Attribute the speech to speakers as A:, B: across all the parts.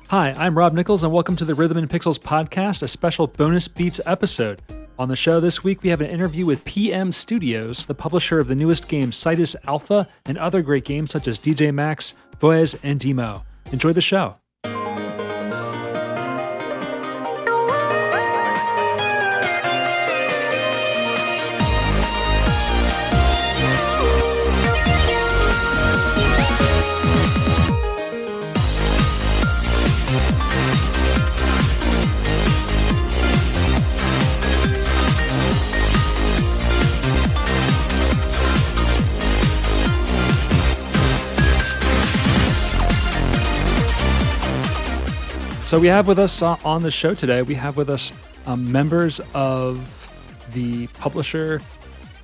A: Hi, I'm Rob Nichols, and welcome to the Rhythm and Pixels podcast, a special bonus beats episode. On the show this week, we have an interview with PM Studios, the publisher of the newest game Cytus Alpha and other great games such as DJMAX, Voez, and Deemo. Enjoy the show. So we have with us on the show today, we have with us members of the publisher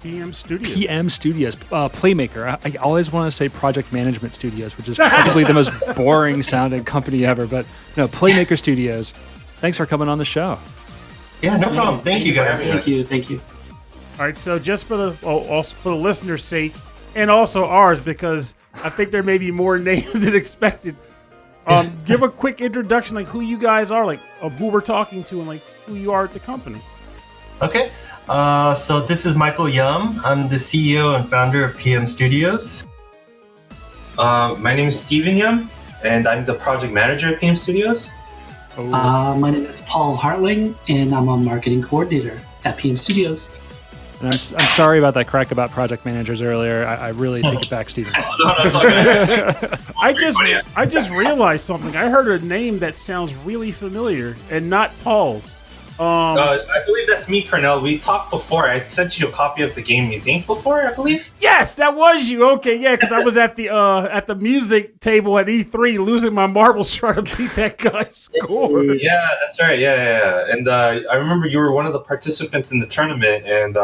B: PM Studios.
A: Playmaker. I always want to say Project Management Studios, which is probably the most boring sounding company ever, but no, Playmaker Studios. Thanks for coming on the show.
C: Yeah, no problem. Thank you guys.
D: Thank you.
B: All right, so just for also for the listeners' sake, and also ours, because I think there may be more names than expected. Give a quick introduction, like who you guys are, like who we're talking to, and like who you are at the company.
C: Okay, so this is Michael Yum. I'm the CEO and founder of PM Studios.
E: My name is Steven Yum, and I'm the project manager at PM Studios.
D: My name is Paul Hartling, and I'm a marketing coordinator at PM Studios.
A: And I'm sorry about that crack about project managers earlier. I really take it back, Steven.
E: No, it's okay.
B: I just realized something. I heard a name that sounds really familiar, and not Paul's.
E: I believe that's me, Pernell. We talked before. I sent you a copy of the game Museums before, I believe.
B: Yes, that was you. Okay, yeah, because I was at the music table at E3 losing my marbles trying to beat that guy's score.
E: Yeah, that's right. Yeah. And I remember you were one of the participants in the tournament, and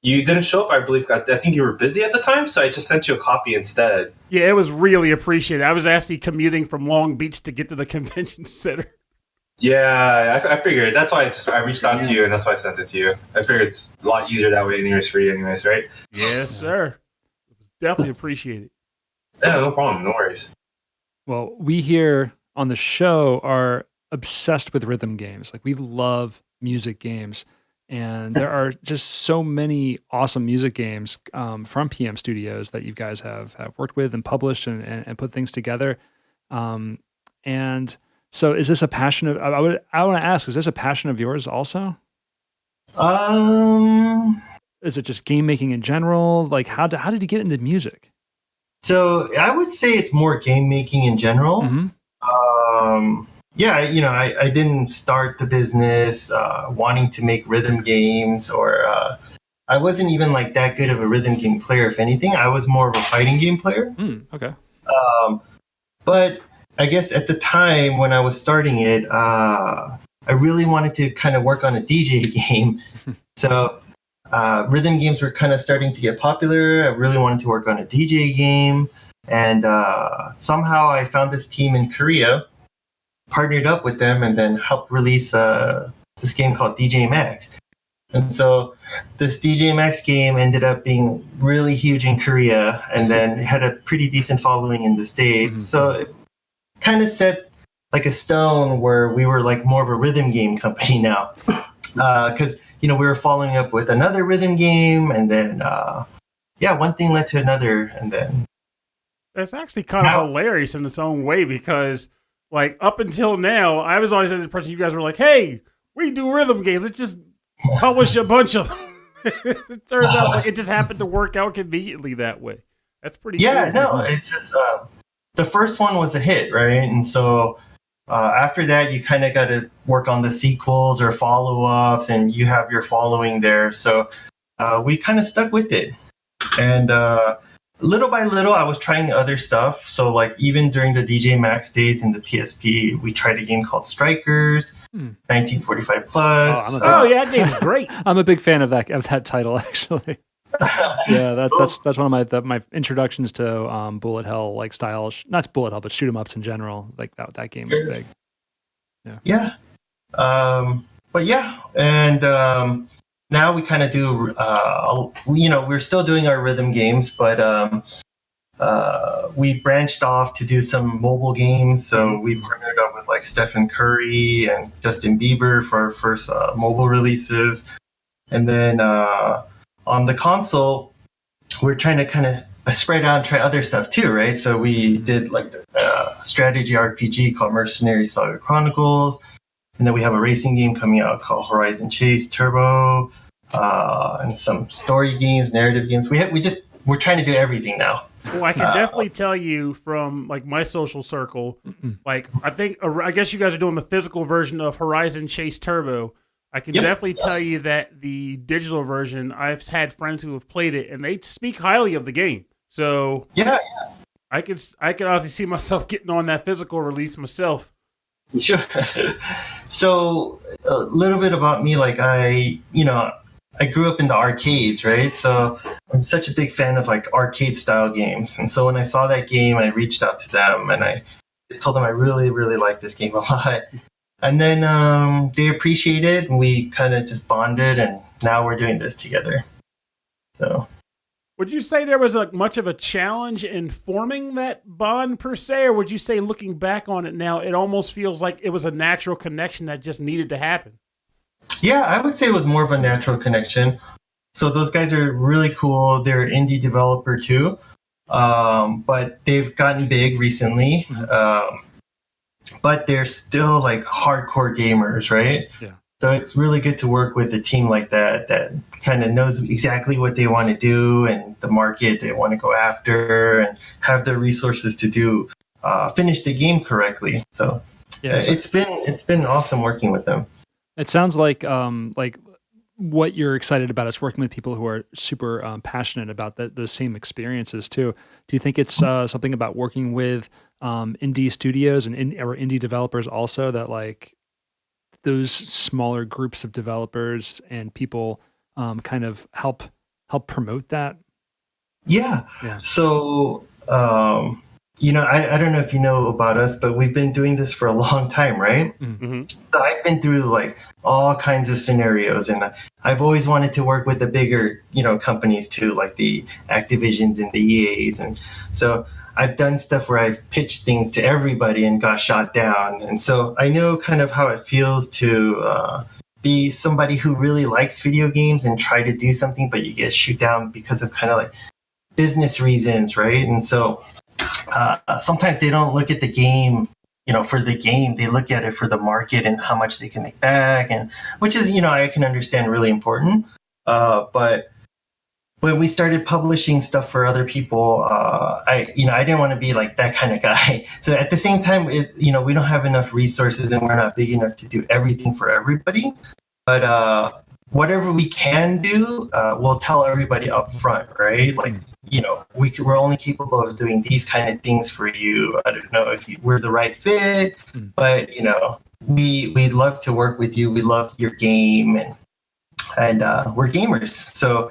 E: you didn't show up, I believe. I think you were busy at the time, so I just sent you a copy instead.
B: Yeah, it was really appreciated. I was actually commuting from Long Beach to get to the convention center.
E: Yeah, I figured. That's why I reached out to you, and that's why I sent it to you. I figured it's a lot easier that way anyways for you anyways, right?
B: Yes, sir. It was definitely appreciated.
E: Yeah, no problem. No worries.
A: Well, we here on the show are obsessed with rhythm games. Like, we love music games. And there are just so many awesome music games from PM Studios that you guys have worked with and published and put things together. And so is this a passion of, I want to ask, is this a passion of yours also? Is it just game making in general? Like, how did you get into music?
C: So I would say it's more game making in general.
A: Mm-hmm.
C: Yeah, I didn't start the business wanting to make rhythm games, or I wasn't even like that good of a rhythm game player. If anything, I was more of a fighting game player.
A: Okay.
C: But I guess at the time when I was starting it, I really wanted to kind of work on a DJ game. So rhythm games were kind of starting to get popular. I really wanted to work on a DJ game. And somehow I found this team in Korea, partnered up with them, and then helped release this game called DJMAX. And so this DJMAX game ended up being really huge in Korea, and then it had a pretty decent following in the States. Mm-hmm. So it kind of set like a stone where we were like more of a rhythm game company now. Because, we were following up with another rhythm game, and then, one thing led to another, and then...
B: That's actually kind of hilarious in its own way, because like up until now, I was always under the impression you guys were like, hey, we do rhythm games. Let's just publish a bunch of them. It turns out like it just happened to work out conveniently that way. That's pretty cool.
C: No, it's just the first one was a hit, right? And so after that, you kind of got to work on the sequels or follow-ups, and you have your following there. So we kind of stuck with it. And little by little, I was trying other stuff. So, like, even during the DJMAX days in the PSP, we tried a game called Strikers, 1945 Plus.
B: That game's great.
A: I'm a big fan of that title, actually. Yeah, that's one of my introductions to bullet hell like style, not bullet hell, but shoot 'em ups in general. Like that game was big.
C: Yeah. But yeah, and now we kind of do. We're still doing our rhythm games, but we branched off to do some mobile games. So we partnered up with like Stephen Curry and Justin Bieber for our first mobile releases. And then on the console, we're trying to kind of spread out and try other stuff too, right? So we did like the strategy RPG called Mercenaries Saga Chronicles. And then we have a racing game coming out called Horizon Chase Turbo, and some story games, narrative games. We're trying to do everything now.
B: Well, I can definitely tell you from like my social circle, like I guess you guys are doing the physical version of Horizon Chase Turbo. I can definitely tell you that the digital version, I've had friends who have played it and they speak highly of the game. So
C: yeah.
B: I can honestly see myself getting on that physical release myself.
C: Sure. So a little bit about me, like I grew up in the arcades, right? So I'm such a big fan of like arcade style games. And so when I saw that game, I reached out to them and I just told them I really, really like this game a lot. And then they appreciated it and we kind of just bonded and now we're doing this together. So.
B: Would you say there was like much of a challenge in forming that bond per se, or would you say looking back on it now, it almost feels like it was a natural connection that just needed to happen?
C: Yeah, I would say it was more of a natural connection. So those guys are really cool. They're an indie developer too, but they've gotten big recently. But they're still like hardcore gamers, right?
A: Yeah.
C: So it's really good to work with a team like that kind of knows exactly what they want to do and the market they want to go after and have the resources to finish the game correctly. So it's been awesome working with them.
A: It sounds like what you're excited about is working with people who are super passionate about those same experiences too. Do you think it's something about working with indie studios and or indie developers also that like those smaller groups of developers and people kind of help promote that? Yeah.
C: So, I don't know if you know about us, but we've been doing this for a long time, right?
B: Mm-hmm.
C: So I've been through like all kinds of scenarios and I've always wanted to work with the bigger, companies too, like the Activisions and the EAs. And so I've done stuff where I've pitched things to everybody and got shot down. And so I know kind of how it feels to be somebody who really likes video games and try to do something, but you get shoot down because of kind of like business reasons, right? And so sometimes they don't look at the game, for the game. They look at it for the market and how much they can make back, and which is, I can understand really important. But when we started publishing stuff for other people, I didn't want to be like that kind of guy. So at the same time, we don't have enough resources and we're not big enough to do everything for everybody. But whatever we can do, we'll tell everybody up front, right? Like, we're only capable of doing these kind of things for you. I don't know if we're the right fit, but we'd love to work with you. We love your game, and we're gamers. So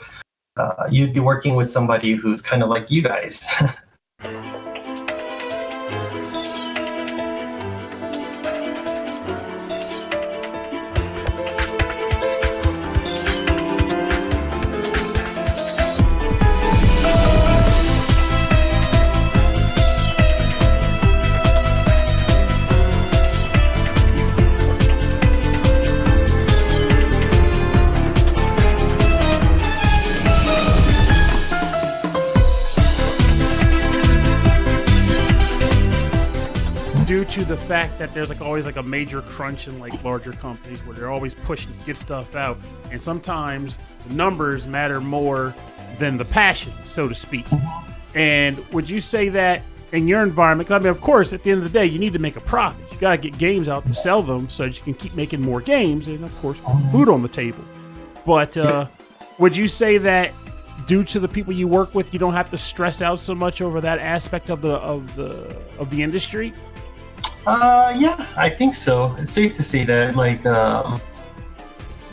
C: you'd be working with somebody who's kind of like you guys.
B: To the fact that there's like always like a major crunch in like larger companies where they're always pushing to get stuff out, and sometimes the numbers matter more than the passion, so to speak. And would you say that in your environment? 'Cause I mean, of course, at the end of the day, you need to make a profit. You gotta get games out and sell them so that you can keep making more games, and of course, food on the table. But would you say that due to the people you work with, you don't have to stress out so much over that aspect of the industry?
C: Yeah, I think so. It's safe to say that, like,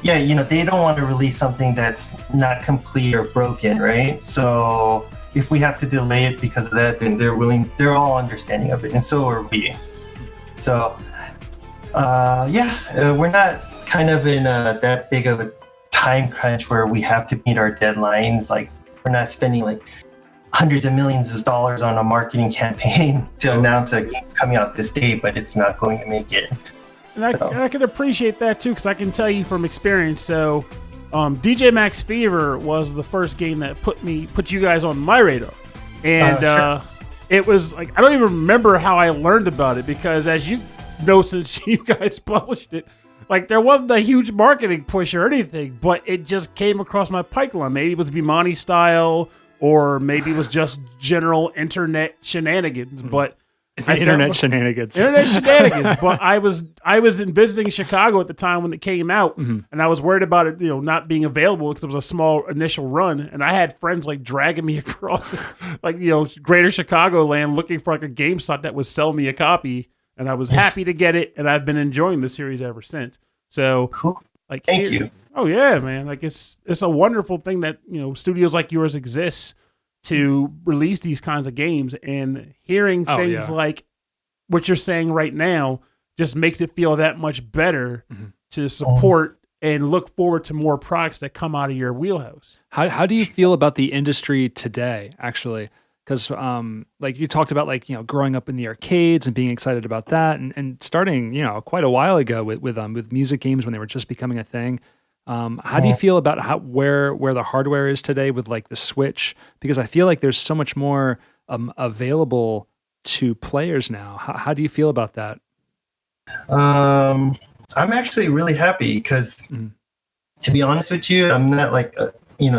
C: they don't want to release something that's not complete or broken, right? So if we have to delay it because of that, then they're all understanding of it, and so are we. So, we're not kind of in that big of a time crunch where we have to meet our deadlines. Like, we're not spending like hundreds of millions of dollars on a marketing campaign to announce a game's coming out this day, but it's not going to make it.
B: And I can appreciate that too, because I can tell you from experience. So, DJMAX Fever was the first game that put you guys on my radar, and
C: sure.
B: It was like I don't even remember how I learned about it, because as you know, since you guys published it, like there wasn't a huge marketing push or anything, but it just came across my pipeline. Maybe it was Bimani style, or maybe it was just general internet shenanigans, but.
A: Internet shenanigans.
B: But I was in visiting Chicago at the time when it came out, and I was worried about it, not being available because it was a small initial run, and I had friends like dragging me across, like Greater Chicagoland looking for like a GameStop that would sell me a copy, and I was happy to get it, and I've been enjoying the series ever since. So,
C: cool.
B: Like,
C: thank you.
B: Oh yeah, man! Like it's a wonderful thing that studios like yours exist to release these kinds of games, and hearing things like what you're saying right now just makes it feel that much better to support and look forward to more products that come out of your wheelhouse.
A: How do you feel about the industry today, actually? Because like you talked about, like, growing up in the arcades and being excited about that, and starting, quite a while ago with music games when they were just becoming a thing. How do you feel about where the hardware is today with like the Switch? Because I feel like there's so much more available to players now. How do you feel about that?
C: I'm actually really happy because, to be honest with you, I'm not like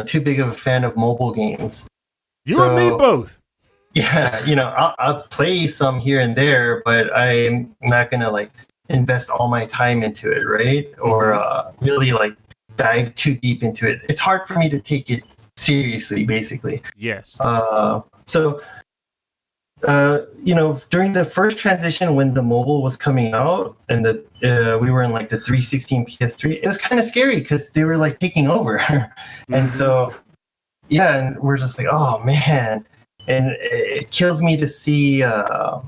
C: too big of a fan of mobile games.
B: You and me both.
C: Yeah, I'll play some here and there, but I'm not gonna like invest all my time into it, right? Or really like dive too deep into it. It's hard for me to take it seriously, basically.
B: Yes.
C: So during the first transition when the mobile was coming out and we were in like the 316 PS3, it was kind of scary because they were like taking over. And so, and we're just like, oh man. And it kills me to see I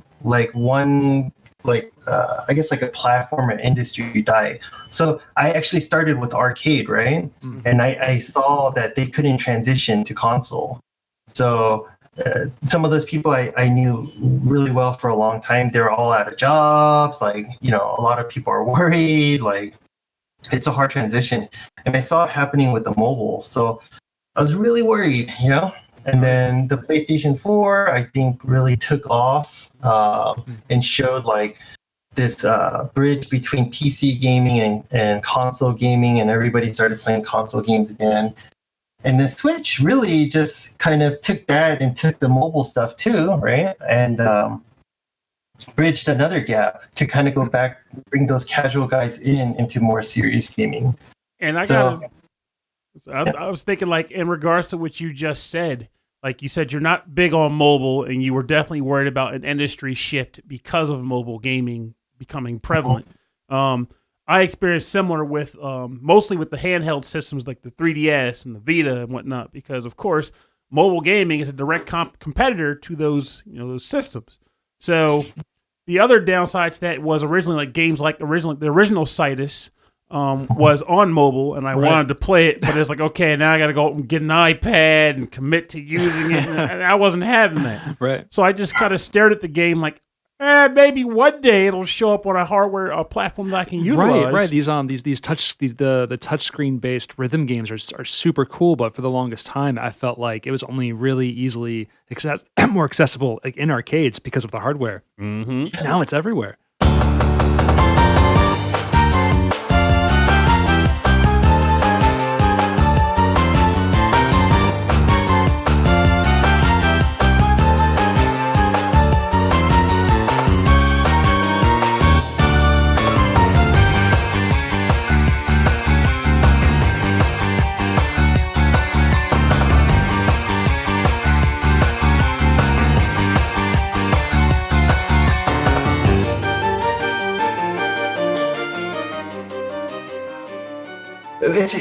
C: guess like a platform or industry die. So I actually started with arcade, right? And I saw that they couldn't transition to console. So some of those people I knew really well for a long time, they were all out of jobs. Like, a lot of people are worried. Like, it's a hard transition. And I saw it happening with the mobile. So I was really worried, And then the PlayStation 4, I think, really took off and showed like this bridge between PC gaming and console gaming, and everybody started playing console games again. And the Switch really just kind of took that and took the mobile stuff too, right? And bridged another gap to kind of go back, bring those casual guys into more serious gaming.
B: And I was thinking, like, in regards to what you just said, like you said, you're not big on mobile, and you were definitely worried about an industry shift because of mobile gaming becoming prevalent. I experienced similar with mostly with the handheld systems like the 3DS and the Vita and whatnot, because of course mobile gaming is a direct competitor to those those systems. So the other downside to that was originally like games like the original Cytus was on mobile, and I wanted to play it, but it's like, okay, now I got to go and get an iPad and commit to using it, and I wasn't having that.
A: Right.
B: So I just kind of stared at the game like, maybe one day it'll show up on a platform that I can utilize.
A: Right. The touchscreen based rhythm games are super cool, but for the longest time, I felt like it was only really easily more accessible like in arcades because of the hardware. Now it's everywhere.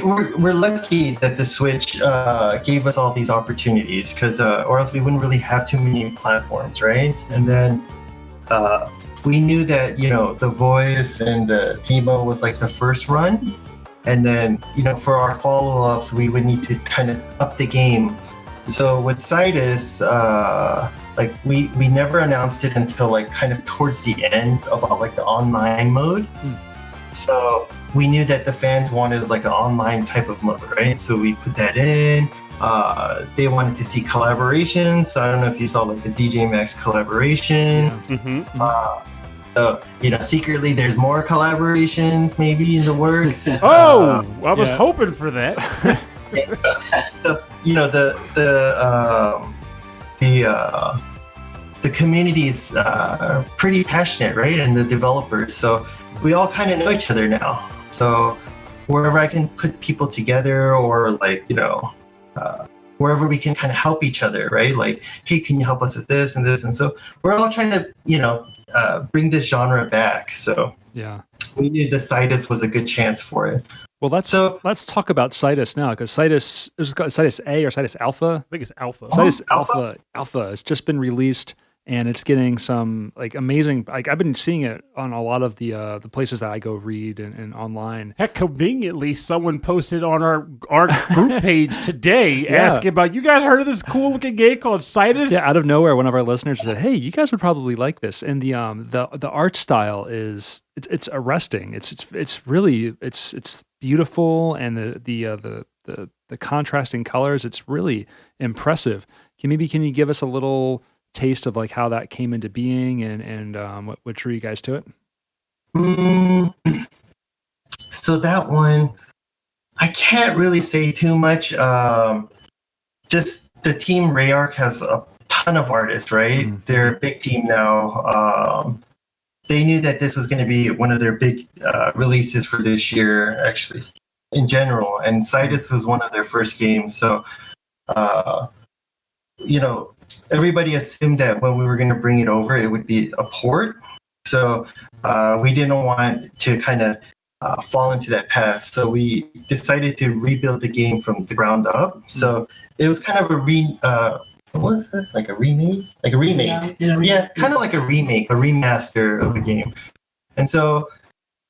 C: We're lucky that the Switch gave us all these opportunities, because or else we wouldn't really have too many platforms, right? And then we knew that the voice and the Deemo was like the first run, and then for our follow-ups we would need to kind of up the game So with Cytus, like we never announced it until like kind of towards the end about like the online mode. So we knew that the fans wanted like an online type of mode, right? So we put that in. They wanted to see collaborations. So I don't know if you saw like the DJMAX collaboration. So, secretly there's more collaborations maybe in the works.
B: I was
A: yeah.
B: hoping for that.
C: So, the community is pretty passionate, right? And the developers. So we all kind of know each other now. So wherever I can put people together or like, wherever we can kind of help each other, right? Like, hey, can you help us with this and this? And so we're all trying to, bring this genre back. So
A: Yeah.
C: we knew the Cytus was a good chance for it.
A: Well, let's talk about Cytus now, because Cytus, is it called Cytus A or Cytus Alpha?
B: I think it's Alpha.
A: Cytus
C: Alpha?
A: Alpha has just been released, and it's getting some like amazing. Like I've been seeing it on a lot of the places that I go read and online.
B: Heck, conveniently, someone posted on our group page today asking about, you guys heard of this cool looking game called Cytus?
A: Yeah, out of nowhere, one of our listeners said, "Hey, you guys would probably like this." And the art style is it's arresting. It's really beautiful, and the contrasting colors. It's really impressive. Can you give us a little taste of like how that came into being and what drew you guys to it?
C: So that one, I can't really say too much. Just the team Rayark has a ton of artists, right? They're a big team now. They knew that this was going to be one of their big releases for this year, actually, in general. And Cytus was one of their first games. So, everybody assumed that when we were going to bring it over, it would be a port. So we didn't want to kind of fall into that path. So we decided to rebuild the game from the ground up. So it was kind of what was that? Like a remake? Like a remake. Yeah, kind of like a remake, a remaster of the game. And so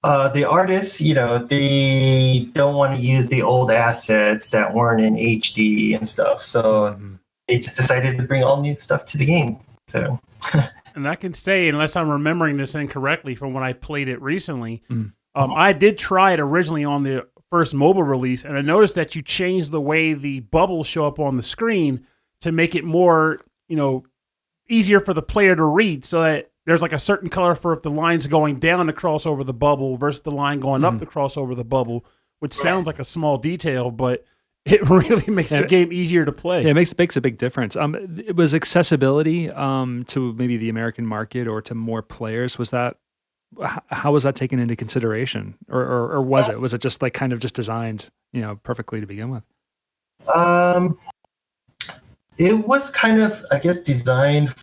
C: the artists, they don't want to use the old assets that weren't in HD and stuff. So they just decided to bring all new stuff to the game. So,
B: and I can say, unless I'm remembering this incorrectly from when I played it recently, I did try it originally on the first mobile release, and I noticed that you changed the way the bubbles show up on the screen to make it more, easier for the player to read, so that there's like a certain color for if the line's going down to cross over the bubble versus the line going up to cross over the bubble, which sounds like a small detail, but it really makes the game easier to play.
A: Yeah, it makes a big difference. It was accessibility to maybe the American market or to more players. How was that taken into consideration, or was it just like kind of just designed perfectly to begin with?
C: It was kind of, I guess, designed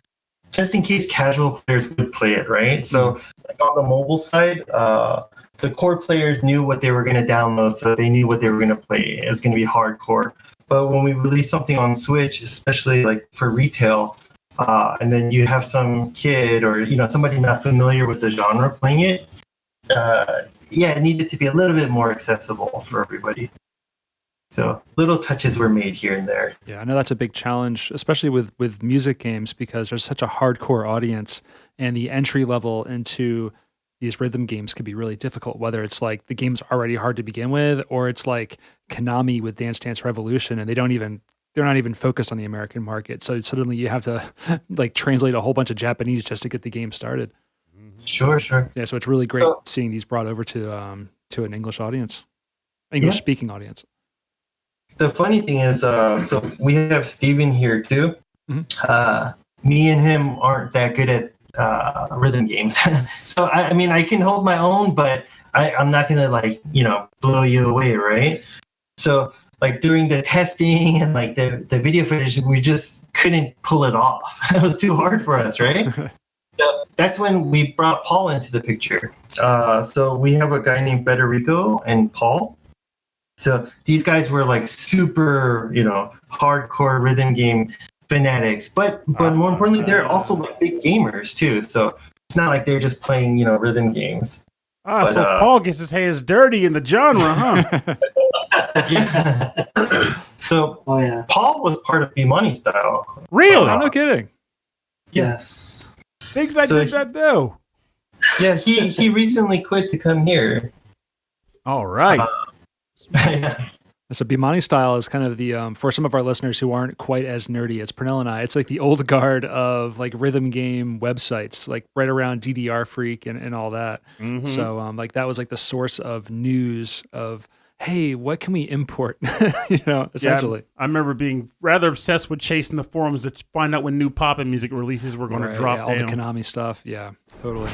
C: just in case casual players would play it, right? So like on the mobile side, the core players knew what they were going to download, so they knew what they were going to play. It was going to be hardcore. But when we release something on Switch, especially like for retail, and then you have some kid or somebody not familiar with the genre playing it, it needed to be a little bit more accessible for everybody. So little touches were made here and there.
A: Yeah, I know that's a big challenge, especially with music games, because there's such a hardcore audience, and the entry level into these rhythm games can be really difficult, whether it's like the game's already hard to begin with, or it's like Konami with Dance Dance Revolution, and they're not even focused on the American market. So suddenly you have to like translate a whole bunch of Japanese just to get the game started.
C: Sure.
A: Yeah, so it's really great seeing these brought over to an English audience, English-speaking audience.
C: The funny thing is, so we have Steven here too. Me and him aren't that good at rhythm games. So I mean, I can hold my own, but I'm not gonna blow you away, right? So like during the testing and like the video footage, we just couldn't pull it off. It was too hard for us, right? So that's when we brought Paul into the picture. So we have a guy named Federico and Paul. So these guys were like super, hardcore rhythm game fanatics, but more importantly, they're also like big gamers too. So it's not like they're just playing, rhythm games.
B: So Paul gets his hands dirty in the genre, huh?
C: So
D: Oh yeah.
C: Paul was part of Bimani Style.
B: Really?
A: Oh, no kidding.
D: Yes.
B: Things I
C: So
B: did not know.
C: Yeah, he recently quit to come here.
B: All right.
C: Yeah.
A: So Bimani Style is kind of the for some of our listeners who aren't quite as nerdy as Pernell and I, it's like the old guard of like rhythm game websites, like right around DDR Freak and all that.
B: Mhm.
A: So like that was like the source of news of, hey, what can we import? Essentially.
B: I remember being rather obsessed with chasing the forums to find out when new pop-in music releases were going to
A: Right,
B: drop
A: yeah, all the
B: down.
A: Konami stuff. Yeah, totally.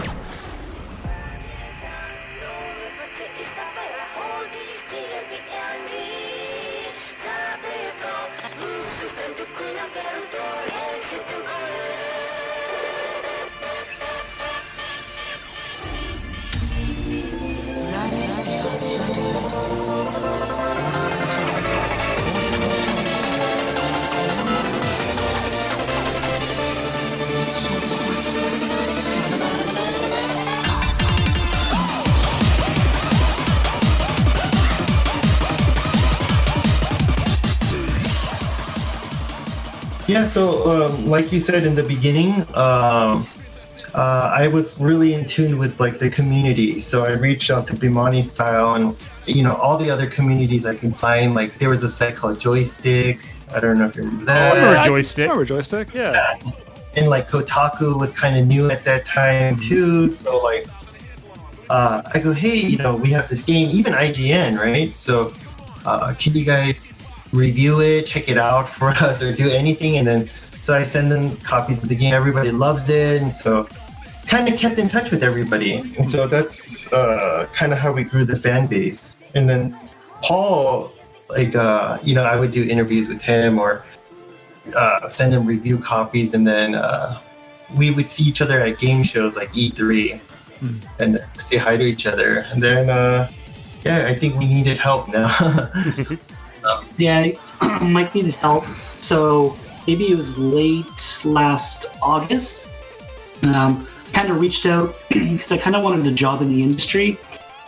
C: Yeah, so like you said in the beginning, I was really in tune with like the community. So I reached out to Bimani Style and all the other communities I can find. Like there was a site called Joystick. I don't know if you remember
B: I
C: that.
B: remember Joystick.
A: I remember Joystick, yeah.
C: And like Kotaku was kind of new at that time too. So like I go, hey, we have this game, even IGN, right? So can you guys review it, check it out for us, or do anything? And then so I send them copies of the game. Everybody loves it, and so kind of kept in touch with everybody. And so that's kind of how we grew the fan base. And then Paul, like I would do interviews with him or send him review copies, and then we would see each other at game shows like E3 and say hi to each other. And then I think we needed help now.
D: Yeah, Mike needed help. So maybe it was late last August. Kind of reached out because I kind of wanted a job in the industry.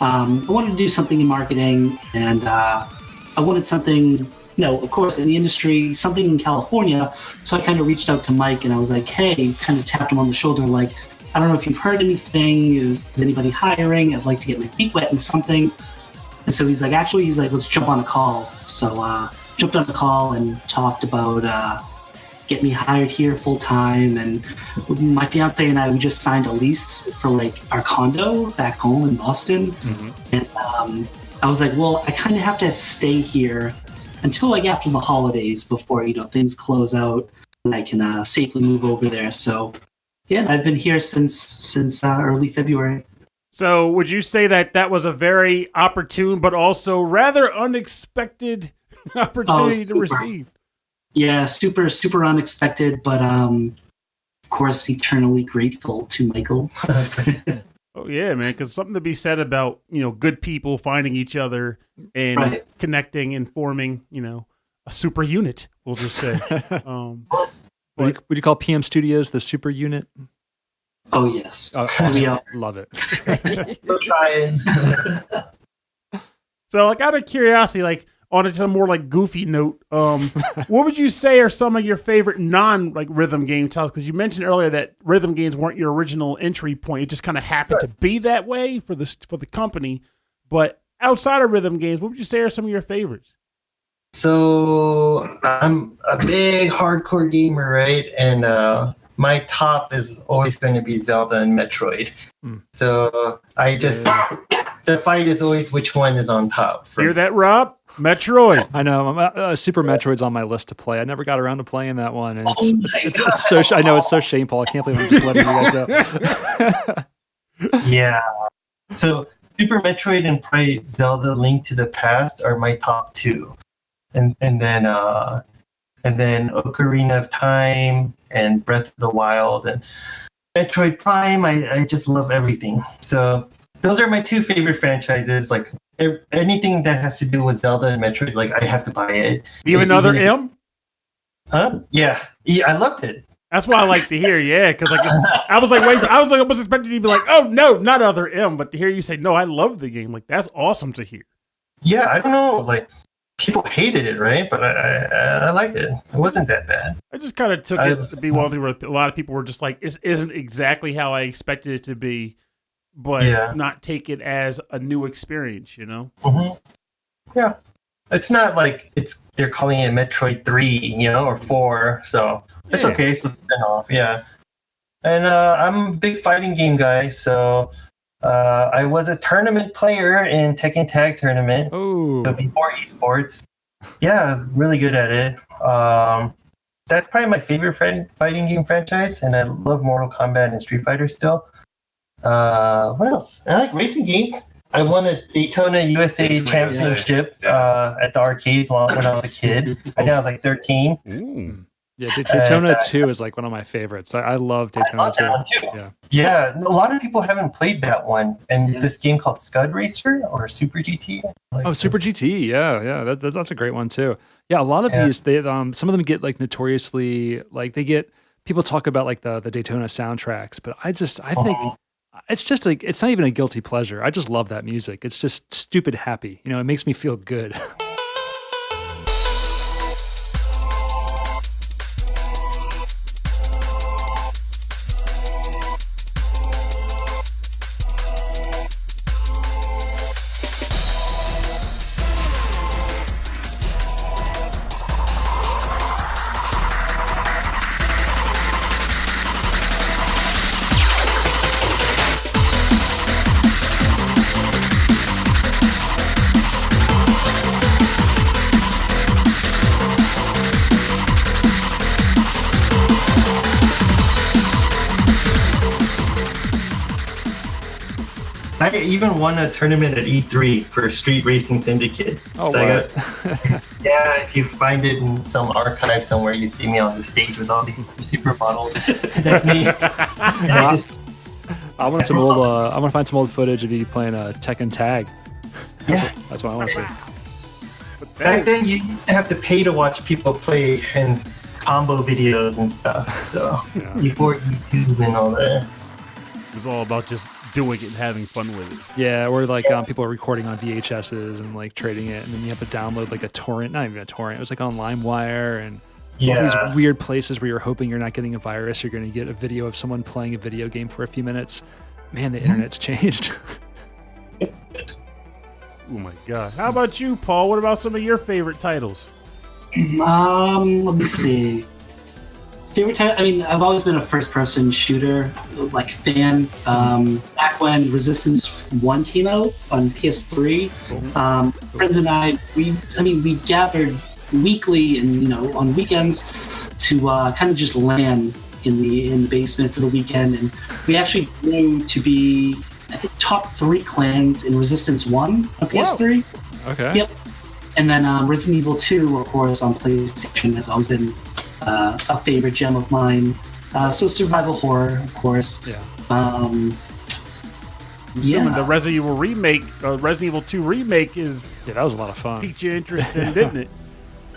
D: I wanted to do something in marketing, and I wanted something, of course, in the industry, something in California. So I kind of reached out to Mike, and I was like, hey, kind of tapped him on the shoulder, like, I don't know if you've heard anything. Is anybody hiring? I'd like to get my feet wet in something. And so he's like, let's jump on a call. So jumped on a call and talked about get me hired here full time. And my fiance and I, we just signed a lease for like our condo back home in Boston. Mm-hmm. And I was like, well, I kind of have to stay here until like after the holidays before, things close out and I can safely move over there. So yeah, I've been here since early February.
B: So would you say that was a very opportune but also rather unexpected opportunity to receive?
D: Yeah, super, super unexpected, but of course, eternally grateful to Michael.
B: Oh yeah, man, because something to be said about, good people finding each other and connecting and forming, a super unit, we'll just say.
A: Would you call PM Studios the super unit?
D: Oh, yes.
A: Love it.
C: We're trying.
B: So, like, out of curiosity, like, on a more, like, goofy note, what would you say are some of your favorite rhythm game titles? Because you mentioned earlier that rhythm games weren't your original entry point. It just kind of happened to be that way for the company. But outside of rhythm games, what would you say are some of your favorites?
C: So, I'm a big hardcore gamer, right? And my top is always going to be Zelda and Metroid. So I just, the fight is always which one is on top.
B: Hear that, Rob? Metroid.
A: I know. Super Metroid's on my list to play. I never got around to playing that one. And it's so, I know it's so shameful. I can't believe I'm just letting you guys know.
C: Yeah. So Super Metroid and probably Zelda Link to the Past are my top two. And then Ocarina of Time and Breath of the Wild and Metroid Prime. I just love everything. So those are my two favorite franchises. Like anything that has to do with Zelda and Metroid, like I have to buy it.
B: You have another M?
C: Huh? Yeah, I loved it.
B: That's what I like to hear. Yeah, because like I was expecting you to be like, oh no, not other M, but to hear you say no, I love the game. Like that's awesome to hear.
C: Yeah, I don't know. Like people hated it, right? But I liked it. It wasn't that bad.
B: I just kind of took it to be one thing where a lot of people were just like, "This isn't exactly how I expected it to be," but not take it as a new experience, you know?
C: Mm-hmm. Yeah, it's not like they're calling it Metroid 3, you know, or 4, so it's okay. It's a spin-off, yeah. And I'm a big fighting game guy, so I was a tournament player in Tekken Tag Tournament.
A: Oh,
C: So before esports. Yeah, I was really good at it. That's probably my favorite fighting game franchise, and I love Mortal Kombat and Street Fighter still. What else? I like racing games. I won a Daytona USA Championship at the arcades when I was a kid. I think I was like 13.
B: Ooh.
A: Yeah, Daytona 2 is like one of my favorites. I love Daytona
C: I love that one too. Yeah, a lot of people haven't played that one. And this game called Scud Racer or Super GT.
A: Super GT, yeah, that's a great one too. Yeah, a lot of these, they some of them get like notoriously like they get people talk about like the Daytona soundtracks, but I think it's just like it's not even a guilty pleasure. I just love that music. It's just stupid happy. You know, it makes me feel good.
C: I even won a tournament at E3 for Street Racing Syndicate.
A: Oh,
C: so
A: what?
C: Yeah, if you find it in some archive somewhere, you see me on the stage with all these supermodels. That's me.
A: I want some old. I want to find some old footage of you playing Tekken Tag. That's what I want to see.
C: Back then, you have to pay to watch people play and combo videos and stuff. So before YouTube and all that,
B: it was all about just doing it and having fun with it.
A: Yeah, or like people are recording on VHSs and like trading it, and then you have to download like a torrent. Not even a torrent. It was like on LimeWire and all these weird places where you're hoping you're not getting a virus. You're going to get a video of someone playing a video game for a few minutes. Man, the internet's changed.
B: Oh my god! How about you, Paul? What about some of your favorite titles?
D: Let me see. Favorite title? I mean, I've always been a first-person shooter like fan. Back when Resistance 1 came out on PS3, friends and I, we gathered weekly and on weekends to kind of just LAN in the basement for the weekend, and we actually grew to be, I think, top 3 clans in Resistance 1 on PS3.
A: Whoa. Okay.
D: Yep. And then Resident Evil 2, of course, on PlayStation has always been a favorite gem of mine. So survival horror, of course.
A: Yeah.
B: I'm assuming the Resident Evil remake, Resident Evil 2 remake,
A: that was a lot of fun.
B: Piqued your interest in, didn't it?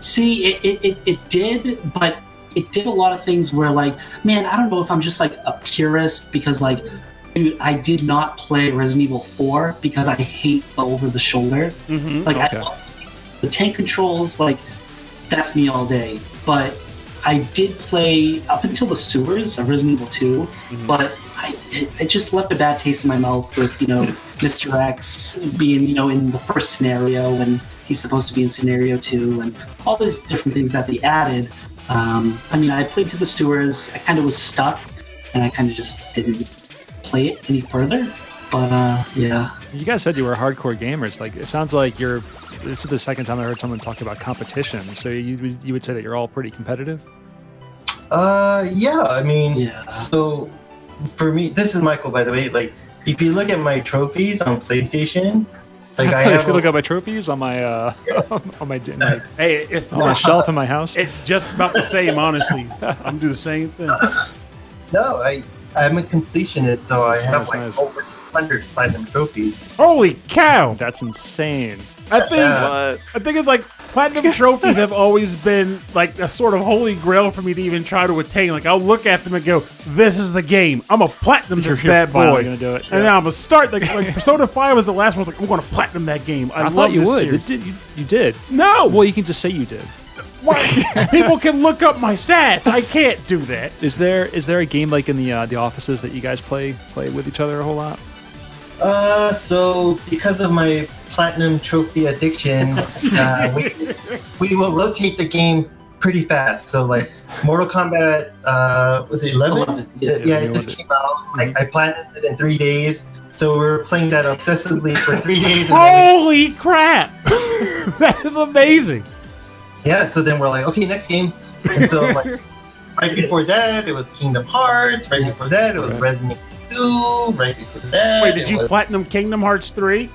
D: See, it did, but it did a lot of things where, like, man, I don't know if I'm just like a purist because, like, dude, I did not play Resident Evil 4 because I hate the over the shoulder.
B: Mm-hmm.
D: Like, I love the tank controls, like, that's me all day. But I did play up until the sewers of Resident Evil 2, but it just left a bad taste in my mouth with, Mr. X being, in the first scenario and he's supposed to be in scenario 2 and all these different things that they added. I played to the sewers, I kind of was stuck and I kind of just didn't play it any further, but yeah.
A: You guys said you were hardcore gamers. Like, it sounds like this is the second time I heard someone talk about competition. So you would say that you're all pretty competitive?
C: So for me, this is Michael, by the way. Like, if you look at my trophies on PlayStation, like I have.
A: If you look at my trophies on my on my
B: hey, it's
A: on my shelf in my house.
B: It's just about the same, honestly. I'm do the same thing.
C: No, I'm a completionist, so I have
A: nice.
C: over 200 platinum trophies.
B: Holy cow!
A: That's insane.
B: I think it's like Platinum trophies have always been like a sort of holy grail for me to even try to attain. Like I'll look at them and go, "This is the game. I'm a platinum this
A: You're
B: bad
A: finally
B: boy."
A: gonna do it,
B: And
A: yeah.
B: then I'm gonna start like Persona 5 was the last one. I was like, I'm gonna platinum that game. I
A: thought
B: love
A: you
B: this
A: would.
B: series.
A: You did.
B: No,
A: Well, you can just say you did.
B: why? People can look up my stats. I can't do that.
A: Is there a game like in the offices that you guys play with each other a whole lot?
C: So because of my platinum trophy addiction, we will rotate the game pretty fast. So like Mortal Kombat, was it 11?
D: 11,
C: Yeah,
D: yeah.
C: it just came out. Like I platinumed it in 3 days. So we were playing that obsessively for 3 days. And then
B: Holy crap! That is amazing.
C: yeah, so then we're like, okay, next game. And so like right before that, it was Kingdom Hearts. Right before that, it was Resident Evil 2. Right before that,
B: Wait, did
C: it
B: you
C: was-
B: platinum Kingdom Hearts 3?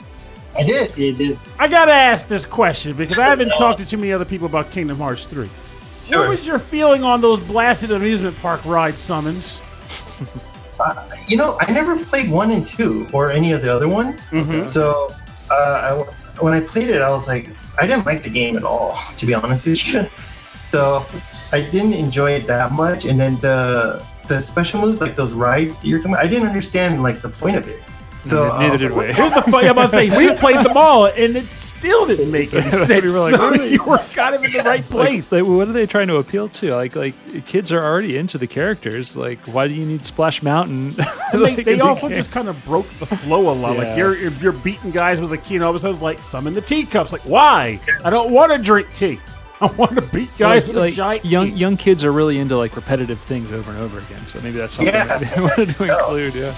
C: I did.
D: You did.
B: I gotta ask this question because I haven't talked to too many other people about Kingdom Hearts 3.
C: Sure.
B: What was your feeling on those blasted amusement park ride summons?
C: I never played 1 and 2 or any of the other ones.
B: Mm-hmm.
C: So when I played it, I was like, I didn't like the game at all, to be honest with you. So I didn't enjoy it that much. And then the special moves, like those rides that you're talking about, I didn't understand like the point of it. So I
A: Neither
C: was
A: did
C: like,
A: we.
B: Here's the funny, I must say, we played them all, and it still didn't make any sense.
A: We were like,
B: So
A: really?
B: you were kind of in the right place.
A: Like, what are they trying to appeal to? Like kids are already into the characters. Like, why do you need Splash Mountain?
B: And
A: Like,
B: they
A: in the
B: also
A: game?
B: just kind of broke the flow a lot.
A: Yeah.
B: Like you're beating guys with a all of a sudden it's like summon the teacups. Like why? I don't want to drink tea. I want to beat guys with a giant tea.
A: young kids are really into like repetitive things over and over again. So maybe that's something
C: Yeah.
A: that they wanted to include. Yeah.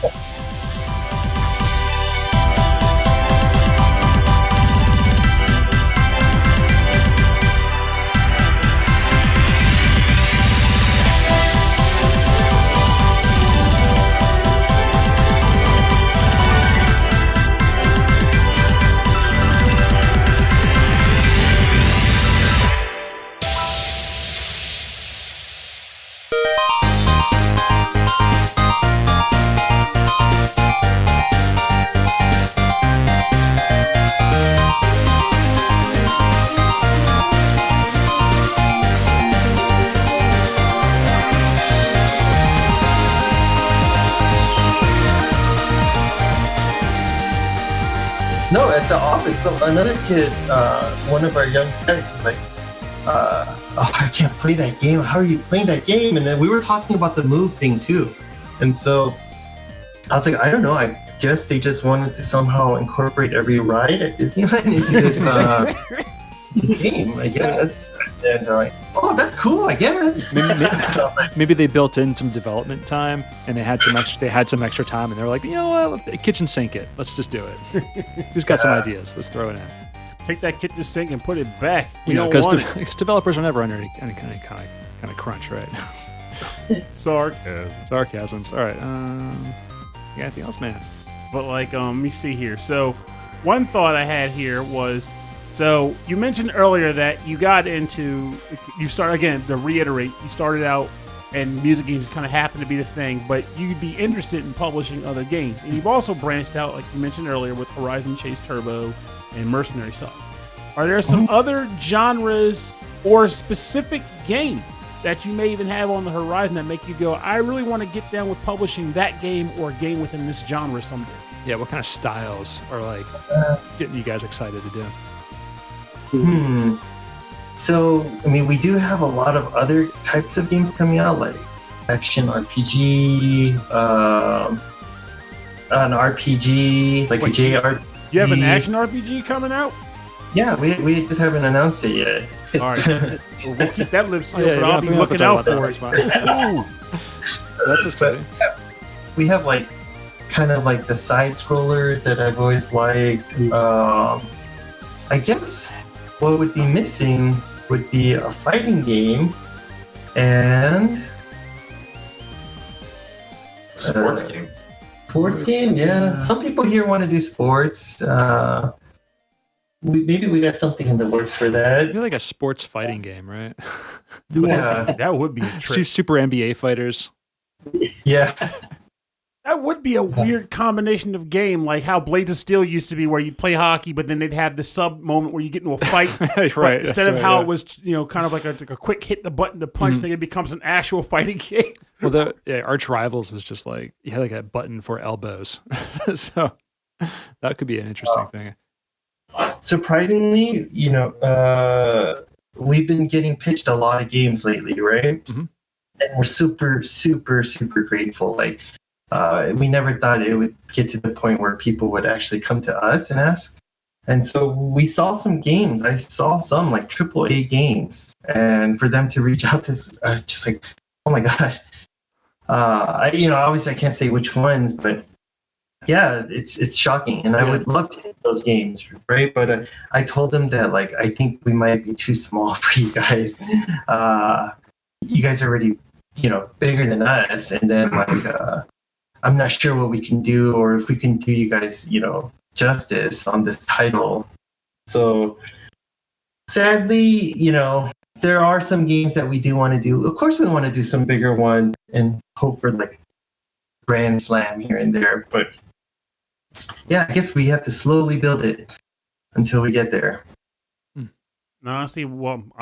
C: no, at the office, so another kid, one of our young techs, was like, oh, I can't play that game. How are you playing that game? And then we were talking about the move thing too. And so I was like, I don't know. I guess they just wanted to somehow incorporate every ride at Disneyland into this game, I guess. And they're like, oh, that's cool, I guess.
A: Maybe they built in some development time, and they had some extra time, and they were like, you know what, kitchen sink it. Let's just do it. Who's got some ideas? Let's throw it in.
B: Take that kitchen sink and put it back. We
A: You know,
B: don't want
A: because developers are never under any kind of crunch, right?
B: it. Sarcasm.
A: Sarcasms. All right. You got anything else, man?
B: But like, let me see here. So, one thought I had here was, so you mentioned earlier that you started again to reiterate, you started out and music games kind of happened to be the thing, but you'd be interested in publishing other games, and you've also branched out, like you mentioned earlier, with Horizon Chase Turbo and Mercenary Saga. Are there some other genres or specific games that you may even have on the horizon that make you go, I really want to get down with publishing that game or a game within this genre someday?
A: Yeah. What kind of styles are like getting you guys excited to do?
C: So, I mean, we do have a lot of other types of games coming out, like action RPG, an RPG, like
B: Wait,
C: a JRPG.
B: You have an action RPG coming out?
C: Yeah, we just haven't announced it yet.
B: All right. Well, we'll keep that lip sealed,
A: Oh, yeah,
B: but I'll be
A: we don't have to
B: looking
A: talk
B: out
A: about
B: for
A: that.
B: it.
A: That's fine. That's exciting.
C: We have like kind of like the side scrollers that I've always liked. I guess what would be missing would be a fighting game and
E: Sports games.
C: sports game. Yeah, some people here want to do sports. Maybe we got something in the works for that.
A: Maybe like a sports fighting game, right?
C: Yeah,
B: That would be a trip.
A: Super NBA fighters.
C: yeah.
B: That would be a weird combination of game, like how Blades of Steel used to be, where you'd play hockey, but then they'd have the sub moment where you get into a fight.
A: Right.
B: Instead of how it was, kind of like a quick hit the button to punch, then it becomes an actual fighting game.
A: Well, Arch Rivals was just like you had like a button for elbows, so that could be an interesting thing.
C: Surprisingly, we've been getting pitched a lot of games lately, right?
A: Mm-hmm.
C: And we're super, super, super grateful. Like, we never thought it would get to the point where people would actually come to us and ask. And so we saw some games. I saw some like AAA games, and for them to reach out to us, just like, oh my god. Obviously I can't say which ones, but yeah, it's shocking, and I would love to hit those games, right? But I told them that like I think we might be too small for you guys. You guys are already, bigger than us, and then like I'm not sure what we can do, or if we can do you guys, justice on this title. So sadly, there are some games that we do want to do. Of course, we want to do some bigger ones and hope for like Grand Slam here and there, but yeah, I guess we have to slowly build it until we get there.
B: Honestly, I'm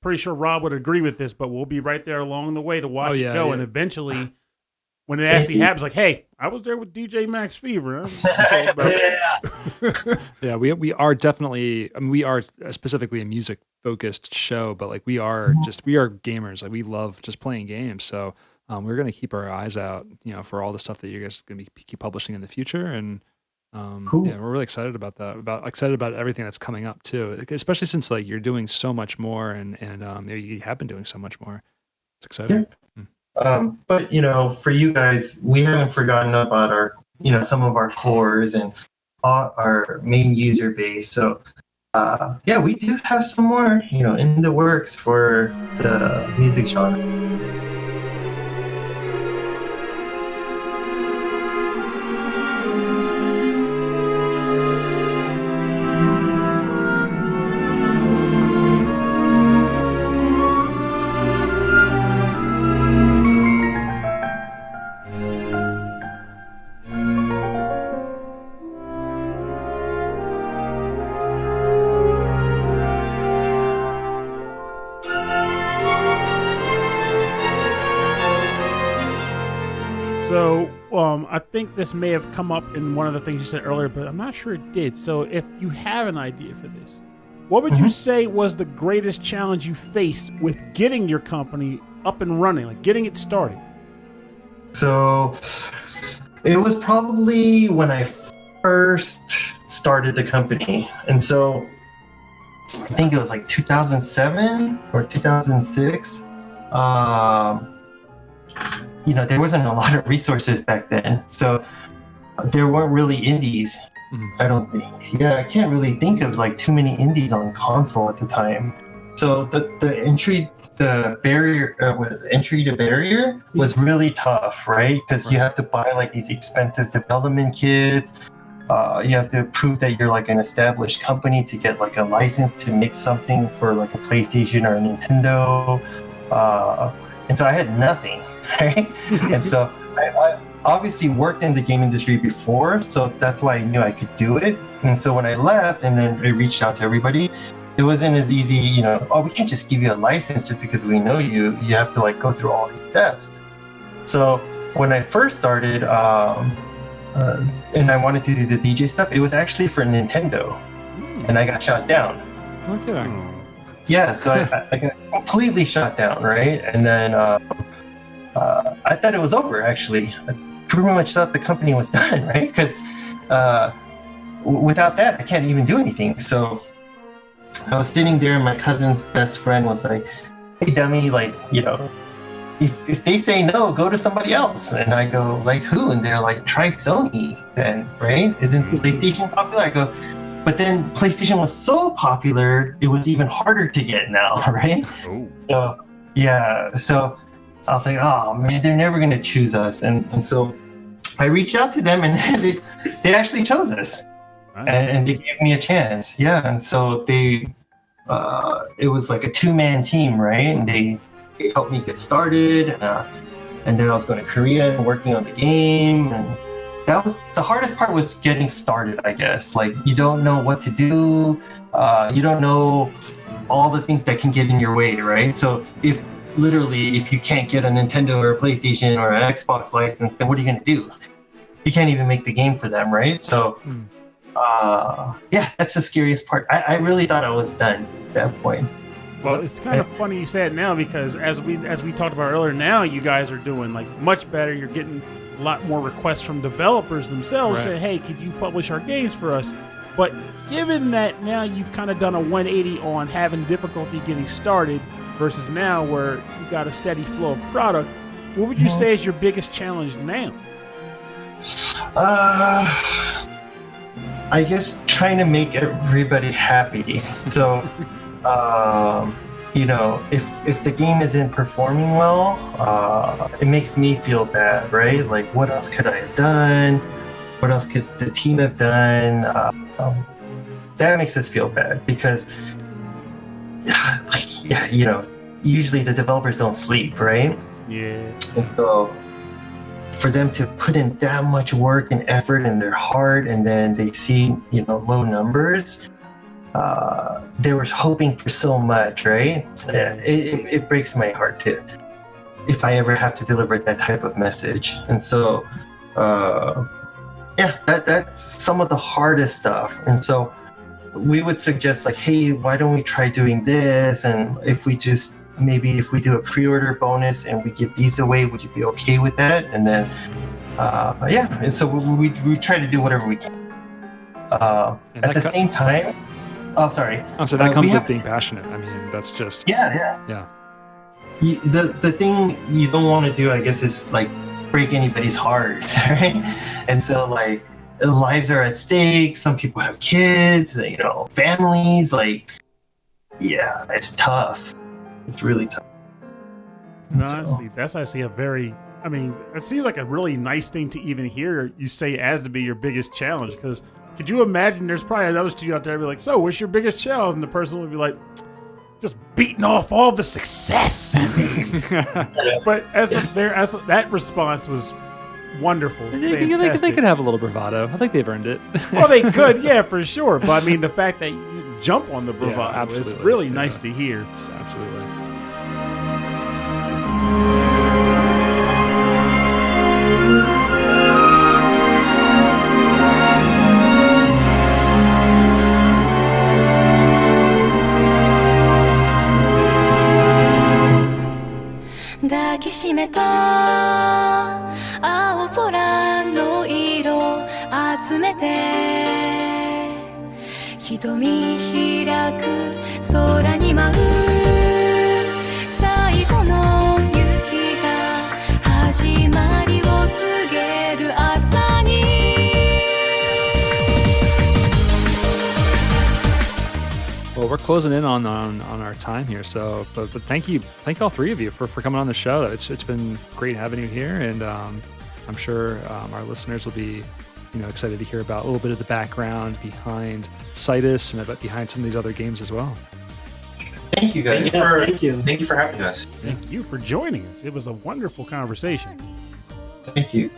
B: pretty sure Rob would agree with this, but we'll be right there along the way to watch it go, and eventually, when it actually happens, like, hey, I was there with DJMAX Fever.
A: Yeah, we are definitely. I mean, we are specifically a music focused show, but like we are gamers. Like we love just playing games. So we're gonna keep our eyes out, for all the stuff that you guys are gonna keep publishing in the future, and
C: Cool.
A: yeah, we're really excited about that. Excited about everything that's coming up too, especially since like you're doing so much more, and you have been doing so much more. It's exciting.
C: Yeah. But for you guys, we haven't forgotten about our, some of our cores and our main user base. So, yeah, we do have some more, in the works for the music genre.
B: So, I think this may have come up in one of the things you said earlier, but I'm not sure it did. So, if you have an idea for this, what would you say was the greatest challenge you faced with getting your company up and running, like getting it started?
C: So, it was probably when I first started the company. And so, I think it was like 2007 or 2006. There wasn't a lot of resources back then, so there weren't really indies. I don't think. Yeah, I can't really think of like too many indies on console at the time. So the entry to barrier was really tough, right? Because you have to buy like these expensive development kits. You have to prove that you're like an established company to get like a license to make something for like a PlayStation or a Nintendo. And so I had nothing, right? And so I obviously worked in the game industry before, so that's why I knew I could do it. And so when I left and then I reached out to everybody, it wasn't as easy, we can't just give you a license just because we know you. You have to like go through all these steps. So when I first started, and I wanted to do the DJ stuff, it was actually for Nintendo, and I got shot down.
A: Okay.
C: Yeah, so I got completely shot down, right? And then I thought it was over, actually. I pretty much thought the company was done, right? Because without that, I can't even do anything. So I was sitting there, and my cousin's best friend was like, hey, dummy, like, if they say no, go to somebody else. And I go, like, who? And they're like, try Sony then, right? Isn't PlayStation popular? I go, but then PlayStation was so popular, it was even harder to get now, right?
B: Oh.
C: So, yeah. So I was like, oh, man, they're never going to choose us. And so I reached out to them, and they actually chose us.
B: Right.
C: And they gave me a chance. Yeah. And so it was like a two-man team, right? And they helped me get started. and then I was going to Korea and working on the game, and that was the hardest part was getting started, I guess. Like, you don't know what to do, you don't know all the things that can get in your way, right? So if you can't get a Nintendo or a PlayStation or an Xbox license, then what are you going to do? You can't even make the game for them, right? So yeah, that's the scariest part. I really thought I was done at that point.
B: Well, it's kind of funny you say it now, because as we talked about earlier, now you guys are doing like much better. You're getting a lot more requests from developers themselves saying, "Hey, could you publish our games for us?" But given that now you've kind of done a 180 on having difficulty getting started versus now where you got a steady flow of product, what would you say is your biggest challenge now?
C: I guess trying to make everybody happy. So, you know, if the game isn't performing well, it makes me feel bad, right? Like, what else could I have done? What else could the team have done? That makes us feel bad because, yeah, you know, usually the developers don't sleep, right?
B: Yeah.
C: And so for them to put in that much work and effort in their heart, and then they see, you know, low numbers, they were hoping for so much, right? It breaks my heart too if I ever have to deliver that type of message. And so, yeah, that's some of the hardest stuff. And so we would suggest like, hey, why don't we try doing this? And if we do a pre-order bonus and we give these away, would you be okay with that? And then, yeah, and so we try to do whatever we can. At the same time, oh, sorry.
A: Oh, so that comes with being passionate. I mean, that's just...
C: Yeah. The thing you don't want to do, I guess, is like break anybody's heart, right? And so like lives are at stake. Some people have kids, you know, families. Like, yeah, it's tough. It's really tough.
B: No, honestly, that's actually it seems like a really nice thing to even hear you say as to be your biggest challenge, because could you imagine there's probably another studio out there be like, so what's your biggest challenge? And the person would be like, just beating off all the success. But that response was wonderful.
A: They could have a little bravado. I think they've earned it.
B: Well, they could, yeah, for sure. But I mean, the fact that you jump on the bravado is really nice to hear.
A: Absolutely.
F: 抱きしめた青空の色集めて瞳開く空に舞う最後の雪が始まりを告げる朝に
A: Well, we're closing in on our time here, so but thank all three of you for coming on the show. It's been great having you here, and I'm sure our listeners will be excited to hear about a little bit of the background behind Cytus and behind some of these other games as well.
C: Thank you, guys.
E: Thank you for having us.
B: Thank you for joining us. It was a wonderful conversation.
C: Thank you.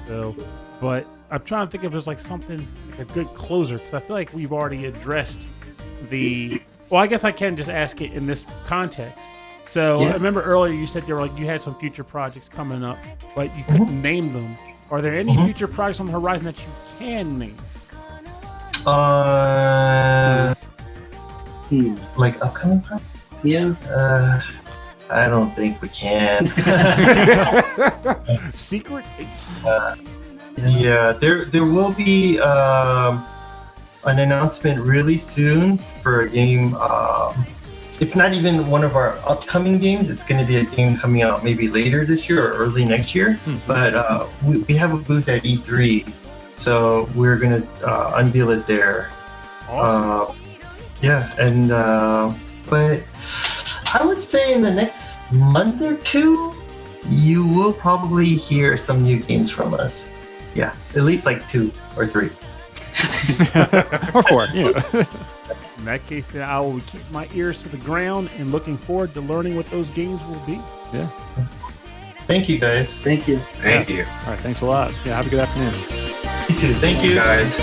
B: So, but I'm trying to think if there's like something, like a good closer, because I feel like we've already addressed well, I guess I can just ask it in this context. So I remember earlier you said you had some future projects coming up, but you couldn't name them. Are there any future projects on the horizon that you can name?
C: Like upcoming projects?
D: Yeah.
C: I don't think we can.
B: Secret?
C: Yeah, there will be an announcement really soon for a game. It's not even one of our upcoming games. It's going to be a game coming out maybe later this year or early next year. But we have a booth at E3, so we're going to unveil it there.
B: Awesome.
C: Yeah, and but I would say in the next month or two, you will probably hear some new games from us. Yeah, at least like 2 or 3.
A: Or 4,
B: In that case, then I will keep my ears to the ground and looking forward to learning what those games will be.
A: Yeah.
C: Thank you, guys.
D: Thank you.
E: Thank you.
A: All right, thanks a lot. Yeah, have a good afternoon.
C: You too. Thank you.
E: Guys.